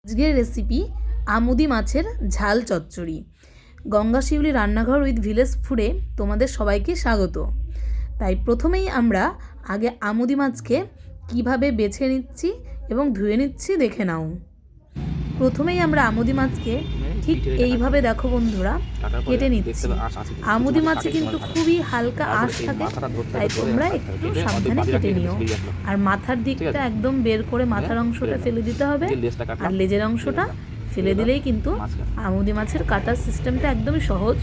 আজকের রেসিপি আমুদি মাছের ঝাল চচ্চড়ি। গঙ্গা শিউলি রান্নাঘর উইথ ভিলেজ ফুডে তোমাদের সবাইকে স্বাগত। তাই প্রথমেই আমরা আগে আমুদি মাছকে কিভাবে বেছে নিচ্ছি এবং ধুয়ে নিচ্ছি দেখে নাও। প্রথমেই আমরা আমুদি মাছকে ঠিক এইভাবে দেখো বন্ধুরা কেটে নিচ্ছি। আমুদি মাছে কিন্তু খুবই হালকা আঁশ থাকে, তাই তোমরা একটু সাবধানে কেটে নিও। আর মাথার দিকটা একদম বের করে মাথার অংশটা ফেলে দিতে হবে, আর লেজের অংশটা ফেলে দিলেই কিন্তু আমুদি মাছের কাটার সিস্টেমটা একদমই সহজ,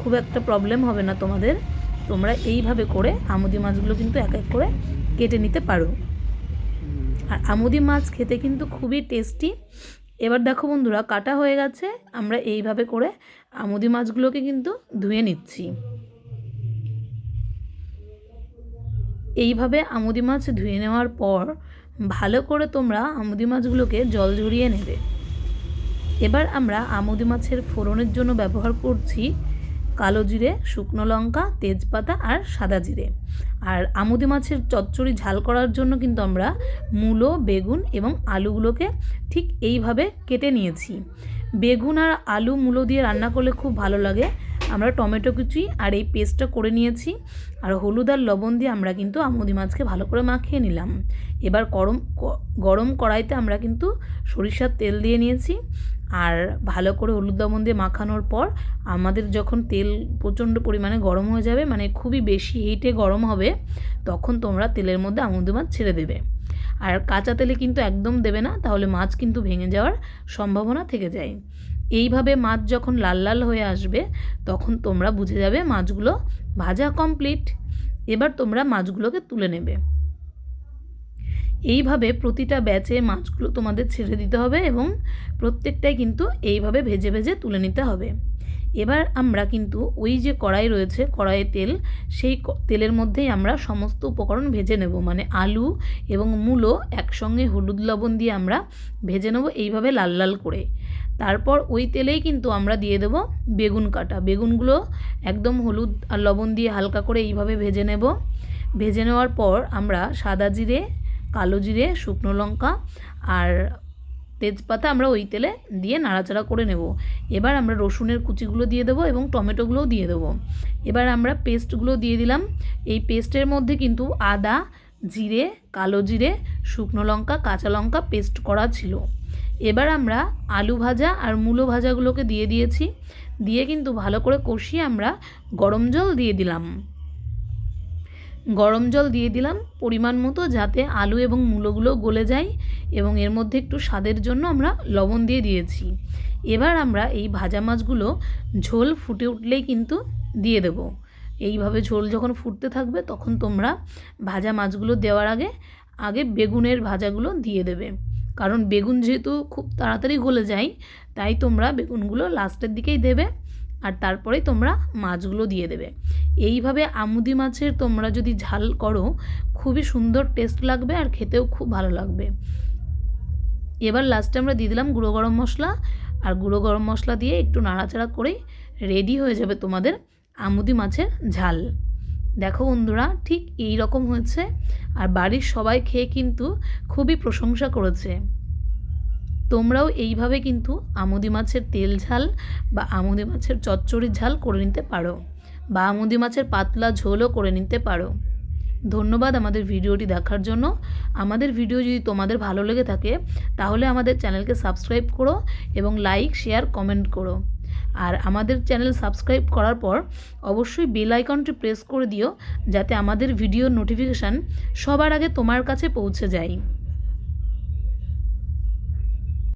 খুব একটা প্রবলেম হবে না তোমাদের। তোমরা এইভাবে করে আমুদি মাছগুলো কিন্তু এক এক করে কেটে নিতে পারো। আর আমুদি মাছ খেতে কিন্তু খুবই টেস্টি। এবার দেখো বন্ধুরা কাটা হয়ে গেছে, আমরা এইভাবে করে আমুদি মাছগুলোকে কিন্তু ধুয়ে নিচ্ছি। এইভাবে আমুদি মাছ ধুয়ে নেওয়ার পর ভালো করে তোমরা আমুদি মাছগুলোকে জল ঝরিয়ে নেবে। এবার আমরা আমুদি মাছের ফোড়নের জন্য ব্যবহার করছি কালো জিরে, শুকনো লঙ্কা, তেজপাতা আর সাদা জিরে। আর আমুদি মাছের চচ্চড়ি ঝাল করার জন্য কিন্তু আমরা মূলো, বেগুন এবং আলুগুলোকে ঠিক এইভাবে কেটে নিয়েছি। বেগুন আর আলু মূলো দিয়ে রান্না করলে খুব ভালো লাগে। আমরা টমেটো কুচি আর এই পেস্টটা করে নিয়েছি, আর হলুদ আর লবণ দিয়ে আমরা কিন্তু আমুদি মাছকে ভালো করে মাখিয়ে নিলাম। এবার গরম কড়াইতে আমরা কিন্তু সরিষার তেল দিয়ে নিয়েছি, আর ভালো করে হলুদ লবণ দিয়ে মাখানোর পর আমাদের যখন তেল প্রচণ্ড পরিমাণে গরম হয়ে যাবে, মানে খুবই বেশি হিটে গরম হবে, তখন তোমরা তেলের মধ্যে আমুদি মাছ ছেড়ে দেবে। আর কাঁচা তেলে কিন্তু একদম দেবে না, তাহলে মাছ কিন্তু ভেঙে যাওয়ার সম্ভাবনা থেকে যায়। এইভাবে মাছ যখন লাল লাল হয়ে আসবে তখন তোমরা বুঝে যাবে মাছগুলো ভাজা কমপ্লিট। এবার তোমরা মাছগুলোকে তুলে নেবে। এইভাবে প্রতিটা ব্যাচে মাছগুলো তোমাদের ছেড়ে দিতে হবে এবং প্রত্যেকটাই কিন্তু এইভাবে ভেজে ভেজে তুলে নিতে হবে। এবার আমরা কিন্তু ওই যে কড়াই রয়েছে, কড়াইয়ে তেল, সেই তেলের মধ্যেই আমরা সমস্ত উপকরণ ভেজে নেব। মানে আলু এবং মূলো একসঙ্গে হলুদ লবণ দিয়ে আমরা ভেজে নেব এইভাবে লাল লাল করে। তারপর ওই তেলেই কিন্তু আমরা দিয়ে দেব বেগুন কাটা। বেগুনগুলো একদম হলুদ আর লবণ দিয়ে হালকা করে এইভাবে ভেজে নেব। ভেজে নেওয়ার পর আমরা সাদা জিরে, কালো জিরে, শুকনো লঙ্কা আর তেজপাতা আমরা ওই তেলে দিয়ে নাড়াচাড়া করে নেব। এবার আমরা রসুনের কুচিগুলো দিয়ে দেবো এবং টমেটোগুলোও দিয়ে দেবো। এবার আমরা পেস্টগুলো দিয়ে দিলাম। এই পেস্টের মধ্যে কিন্তু আদা, জিরে, কালো জিরে, শুকনো লঙ্কা, কাঁচা লঙ্কা পেস্ট করা ছিল। এবার আমরা আলু ভাজা আর মূলো ভাজাগুলোকে দিয়ে দিয়েছি, দিয়ে কিন্তু ভালো করে কষিয়ে আমরা গরম জল দিয়ে দিলাম। গরম জল দিয়ে দিলাম পরিমাণ মতো, যাতে আলু এবং মূলোগুলো গলে যায়, এবং এর মধ্যে একটু স্বাদের জন্য আমরা লবণ দিয়ে দিয়েছি। এবার আমরা এই ভাজা মাছগুলো ঝোল ফুটে উঠলেই কিন্তু দিয়ে দেব। এইভাবে ঝোল যখন ফুটতে থাকবে তখন তোমরা ভাজা মাছগুলো দেওয়ার আগে বেগুনের ভাজাগুলো দিয়ে দেবে, কারণ বেগুন যেহেতু খুব তাড়াতাড়ি গলে যায়, তাই তোমরা বেগুনগুলো লাস্টের দিকেই দেবে, আর তারপরেই তোমরা মাছগুলো দিয়ে দেবে। এইভাবে আমুদি মাছের তোমরা যদি ঝাল করো খুবই সুন্দর টেস্ট লাগবে আর খেতেও খুব ভালো লাগবে। এবার লাস্টে আমরা দিয়ে দিলাম গুঁড়ো গরম মশলা, আর গুঁড়ো গরম মশলা দিয়ে একটু নাড়াচাড়া করেই রেডি হয়ে যাবে তোমাদের আমুদি মাছের ঝাল। দেখো বন্ধুরা ঠিক এই রকম হয়েছে, আর বাড়ির সবাই খেয়ে কিন্তু খুবই প্রশংসা করেছে। তোমরাও এইভাবে কিন্তু আমুদি মাছের তেল ঝাল বা আমুদি মাছের চচ্চড়ির ঝাল করে নিতে পারো, বা আমুদি মাছের পাতলা ঝোলও করে নিতে পারো। ধন্যবাদ আমাদের ভিডিওটি দেখার জন্য। আমাদের ভিডিও যদি তোমাদের ভালো লেগে থাকে তাহলে আমাদের চ্যানেলকে সাবস্ক্রাইব করো এবং লাইক, শেয়ার, কমেন্ট করো। আর আমাদের চ্যানেল সাবস্ক্রাইব করার পর অবশ্যই বেল আইকনটি প্রেস করে দিও, যাতে আমাদের ভিডিওর নোটিফিকেশান সবার আগে তোমার কাছে পৌঁছে যায়।